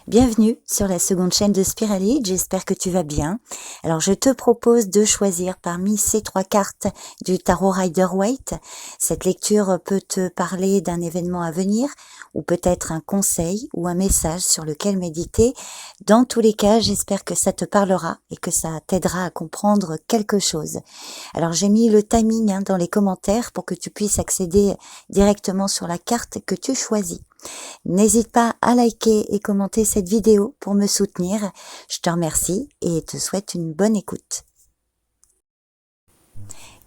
Bienvenue sur la seconde chaîne de Spiralide, j'espère que tu vas bien. Alors je te propose de choisir parmi ces 3 cartes du tarot Rider-Waite. Cette lecture peut te parler d'un événement à venir ou peut-être un conseil ou un message sur lequel méditer. Dans tous les cas, j'espère que ça te parlera et que ça t'aidera à comprendre quelque chose. Alors j'ai mis le timing dans les commentaires pour que tu puisses accéder directement sur la carte que tu choisis. N'hésite pas à liker et commenter cette vidéo pour me soutenir. Je te remercie et te souhaite une bonne écoute.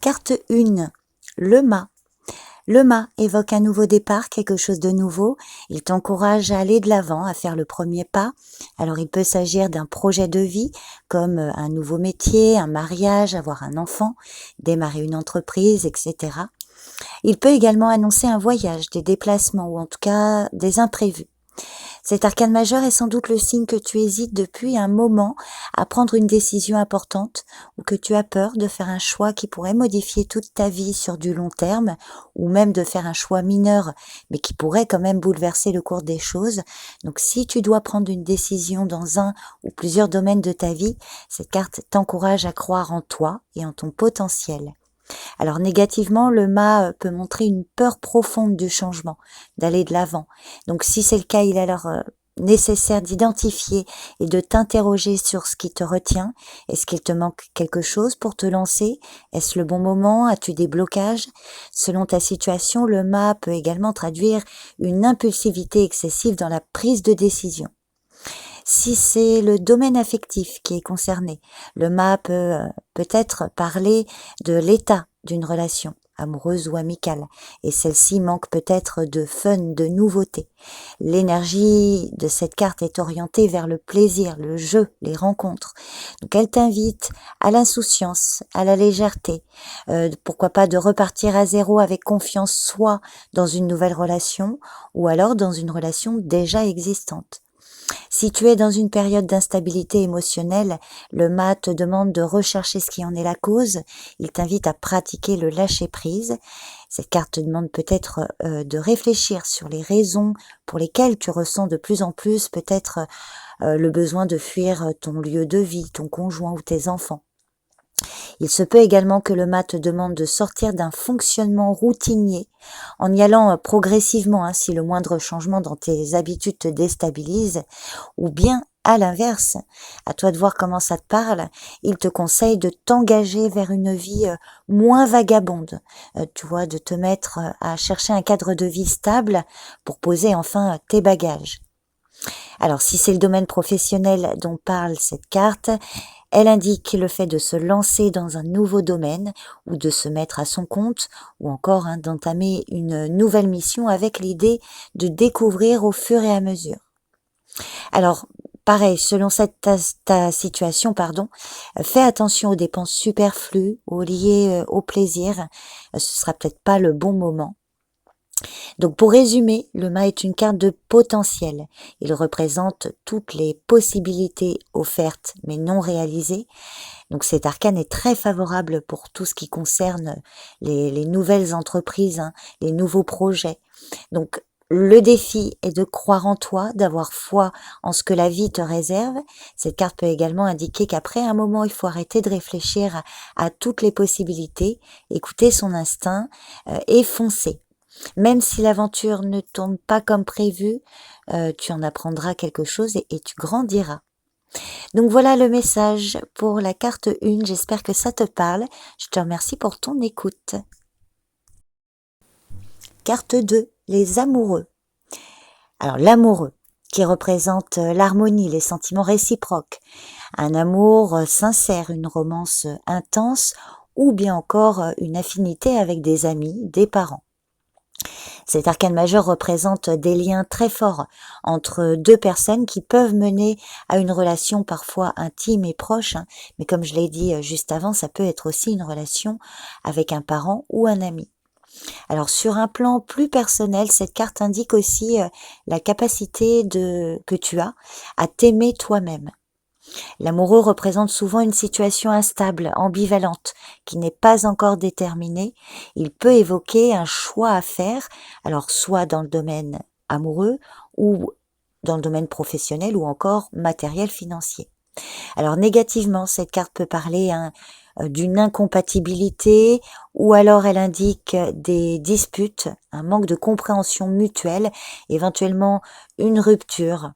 Carte 1, le mât. Le mât évoque un nouveau départ, quelque chose de nouveau. Il t'encourage à aller de l'avant, à faire le premier pas. Alors il peut s'agir d'un projet de vie, comme un nouveau métier, un mariage, avoir un enfant, démarrer une entreprise, etc. Il peut également annoncer un voyage, des déplacements ou en tout cas des imprévus. Cet arcane majeur est sans doute le signe que tu hésites depuis un moment à prendre une décision importante ou que tu as peur de faire un choix qui pourrait modifier toute ta vie sur du long terme ou même de faire un choix mineur mais qui pourrait quand même bouleverser le cours des choses. Donc si tu dois prendre une décision dans un ou plusieurs domaines de ta vie, cette carte t'encourage à croire en toi et en ton potentiel. Alors négativement, le mât peut montrer une peur profonde du changement, d'aller de l'avant. Donc si c'est le cas, il est alors nécessaire d'identifier et de t'interroger sur ce qui te retient. Est-ce qu'il te manque quelque chose pour te lancer? Est-ce le bon moment? As-tu des blocages? Selon ta situation, le mât peut également traduire une impulsivité excessive dans la prise de décision. Si c'est le domaine affectif qui est concerné, le mât peut peut-être parler de l'état d'une relation amoureuse ou amicale, et celle-ci manque peut-être de fun, de nouveauté. L'énergie de cette carte est orientée vers le plaisir, le jeu, les rencontres. Donc elle t'invite à l'insouciance, à la légèreté, pourquoi pas de repartir à zéro avec confiance, soit dans une nouvelle relation, ou alors dans une relation déjà existante. Si tu es dans une période d'instabilité émotionnelle, le mât te demande de rechercher ce qui en est la cause. Il t'invite à pratiquer le lâcher-prise. Cette carte te demande peut-être de réfléchir sur les raisons pour lesquelles tu ressens de plus en plus peut-être le besoin de fuir ton lieu de vie, ton conjoint ou tes enfants. Il se peut également que le mât te demande de sortir d'un fonctionnement routinier en y allant progressivement si le moindre changement dans tes habitudes te déstabilise, ou bien à l'inverse, à toi de voir comment ça te parle, il te conseille de t'engager vers une vie moins vagabonde, tu vois, de te mettre à chercher un cadre de vie stable pour poser enfin tes bagages. Alors si c'est le domaine professionnel dont parle cette carte, elle indique le fait de se lancer dans un nouveau domaine ou de se mettre à son compte ou encore d'entamer une nouvelle mission avec l'idée de découvrir au fur et à mesure. Alors, pareil, selon ta situation, fais attention aux dépenses superflues, aux liées au plaisir. Ce sera peut-être pas le bon moment. Donc pour résumer, le mât est une carte de potentiel. Il représente toutes les possibilités offertes mais non réalisées. Donc cet arcane est très favorable pour tout ce qui concerne les nouvelles entreprises, les nouveaux projets. Donc le défi est de croire en toi, d'avoir foi en ce que la vie te réserve. Cette carte peut également indiquer qu'après un moment, il faut arrêter de réfléchir à toutes les possibilités, écouter son instinct et foncer. Même si l'aventure ne tourne pas comme prévu, tu en apprendras quelque chose et tu grandiras. Donc voilà le message pour la carte 1, j'espère que ça te parle. Je te remercie pour ton écoute. Carte 2, les amoureux. Alors l'amoureux, qui représente l'harmonie, les sentiments réciproques, un amour sincère, une romance intense ou bien encore une affinité avec des amis, des parents. Cet arcane majeur représente des liens très forts entre deux personnes qui peuvent mener à une relation parfois intime et proche, mais comme je l'ai dit juste avant, ça peut être aussi une relation avec un parent ou un ami. Alors sur un plan plus personnel, cette carte indique aussi la capacité que tu as à t'aimer toi-même. L'amoureux représente souvent une situation instable, ambivalente, qui n'est pas encore déterminée. Il peut évoquer un choix à faire, alors soit dans le domaine amoureux ou dans le domaine professionnel ou encore matériel financier. Alors négativement, cette carte peut parler d'une incompatibilité ou alors elle indique des disputes, un manque de compréhension mutuelle, éventuellement une rupture.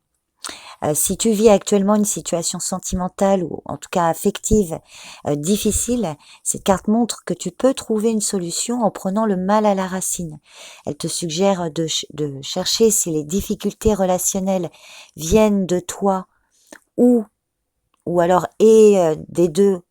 Si tu vis actuellement une situation sentimentale ou en tout cas affective difficile, cette carte montre que tu peux trouver une solution en prenant le mal à la racine. Elle te suggère de chercher si les difficultés relationnelles viennent de toi ou alors des deux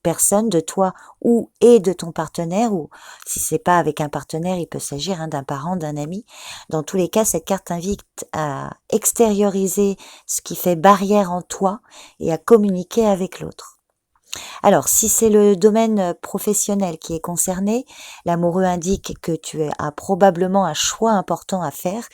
personnes, de toi ou et de ton partenaire, ou si c'est pas avec un partenaire, il peut s'agir d'un parent, d'un ami. Dans tous les cas, cette carte invite à extérioriser ce qui fait barrière en toi et à communiquer avec l'autre. Alors, si c'est le domaine professionnel qui est concerné, l'amoureux indique que tu as probablement un choix important à faire.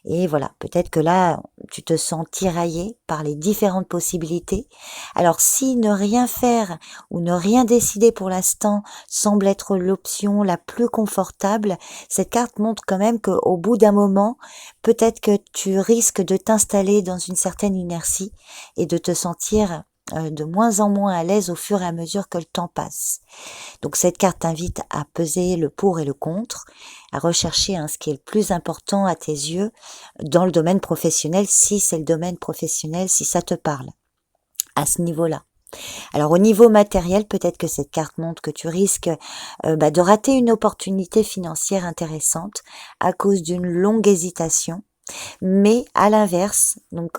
Et voilà, peut-être que là, tu te sens tiraillé par les différentes possibilités. Alors, si ne rien faire ou ne rien décider pour l'instant semble être l'option la plus confortable, cette carte montre quand même qu'au bout d'un moment, peut-être que tu risques de t'installer dans une certaine inertie et de te sentir de moins en moins à l'aise au fur et à mesure que le temps passe. Donc cette carte t'invite à peser le pour et le contre, à rechercher ce qui est le plus important à tes yeux dans le domaine professionnel, si c'est le domaine professionnel, si ça te parle, à ce niveau-là. Alors au niveau matériel, peut-être que cette carte montre que tu risques de rater une opportunité financière intéressante à cause d'une longue hésitation, mais à l'inverse, donc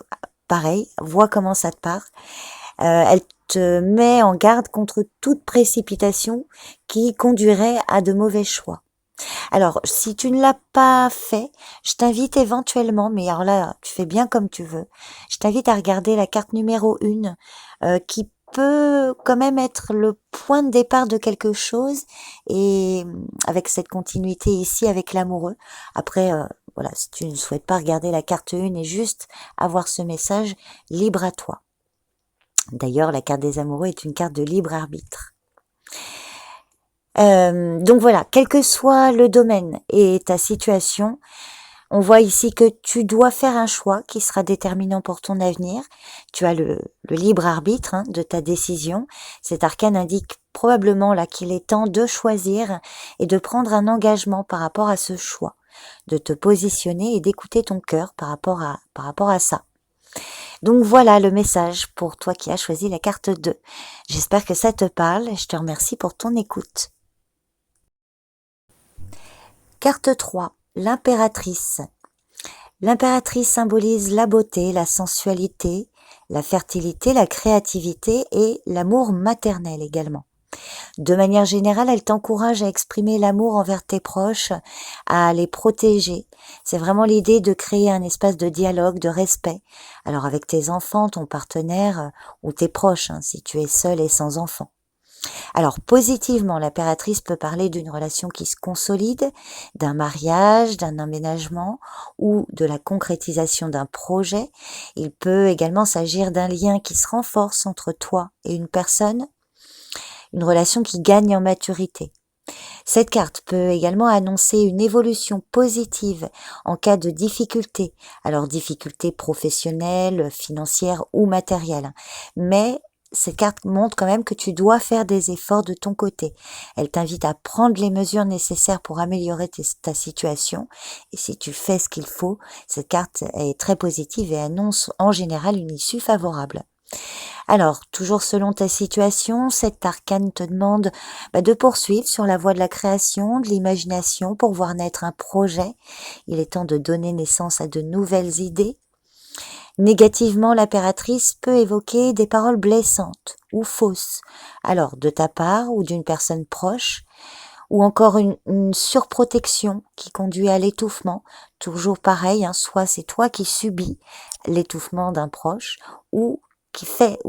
pareil, vois comment ça te part. Elle te met en garde contre toute précipitation qui conduirait à de mauvais choix. Alors, si tu ne l'as pas fait, je t'invite éventuellement, mais alors là, tu fais bien comme tu veux, je t'invite à regarder la carte numéro 1 qui peut quand même être le point de départ de quelque chose et avec cette continuité ici avec l'amoureux. Après, voilà, si tu ne souhaites pas regarder la carte 1 et juste avoir ce message, libre à toi. D'ailleurs, la carte des amoureux est une carte de libre arbitre. Donc voilà, quel que soit le domaine et ta situation, on voit ici que tu dois faire un choix qui sera déterminant pour ton avenir. Tu as le libre arbitre de ta décision. Cet arcane indique probablement là qu'il est temps de choisir et de prendre un engagement par rapport à ce choix, de te positionner et d'écouter ton cœur par rapport à ça. Donc voilà le message pour toi qui as choisi la carte 2. J'espère que ça te parle et je te remercie pour ton écoute. Carte 3, l'impératrice. L'impératrice symbolise la beauté, la sensualité, la fertilité, la créativité et l'amour maternel également. De manière générale, elle t'encourage à exprimer l'amour envers tes proches, à les protéger. C'est vraiment l'idée de créer un espace de dialogue, de respect. Alors avec tes enfants, ton partenaire ou tes proches, si tu es seul et sans enfant. Alors positivement, l'impératrice peut parler d'une relation qui se consolide, d'un mariage, d'un emménagement ou de la concrétisation d'un projet. Il peut également s'agir d'un lien qui se renforce entre toi et une personne, une relation qui gagne en maturité. Cette carte peut également annoncer une évolution positive en cas de difficultés, alors difficultés professionnelles, financières ou matérielles. Mais cette carte montre quand même que tu dois faire des efforts de ton côté. Elle t'invite à prendre les mesures nécessaires pour améliorer ta situation. Et si tu fais ce qu'il faut, cette carte est très positive et annonce en général une issue favorable. Alors, toujours selon ta situation, cet arcane te demande de poursuivre sur la voie de la création, de l'imagination pour voir naître un projet. Il est temps de donner naissance à de nouvelles idées. Négativement, l'impératrice peut évoquer des paroles blessantes ou fausses, alors de ta part ou d'une personne proche, ou encore une surprotection qui conduit à l'étouffement. Toujours pareil, soit c'est toi qui subis l'étouffement d'un proche, ou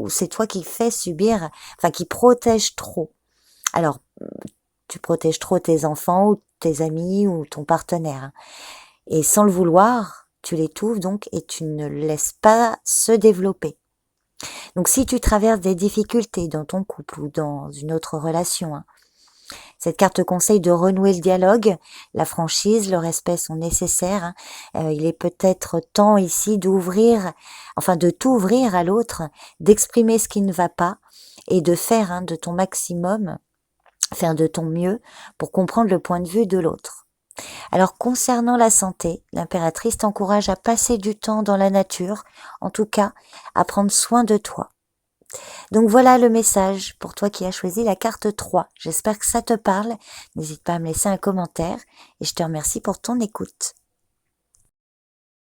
c'est toi qui fais subir, qui protège trop. Alors, tu protèges trop tes enfants ou tes amis ou ton partenaire. Et sans le vouloir, tu l'étouffes donc et tu ne le laisses pas se développer. Donc si tu traverses des difficultés dans ton couple ou dans une autre relation, Cette carte te conseille de renouer le dialogue, la franchise, le respect sont nécessaires. Il est peut-être temps ici de t'ouvrir à l'autre, d'exprimer ce qui ne va pas et de faire de ton maximum, faire de ton mieux pour comprendre le point de vue de l'autre. Alors concernant la santé, l'impératrice t'encourage à passer du temps dans la nature, en tout cas à prendre soin de toi. Donc voilà le message pour toi qui as choisi la carte 3. J'espère que ça te parle. N'hésite pas à me laisser un commentaire et je te remercie pour ton écoute.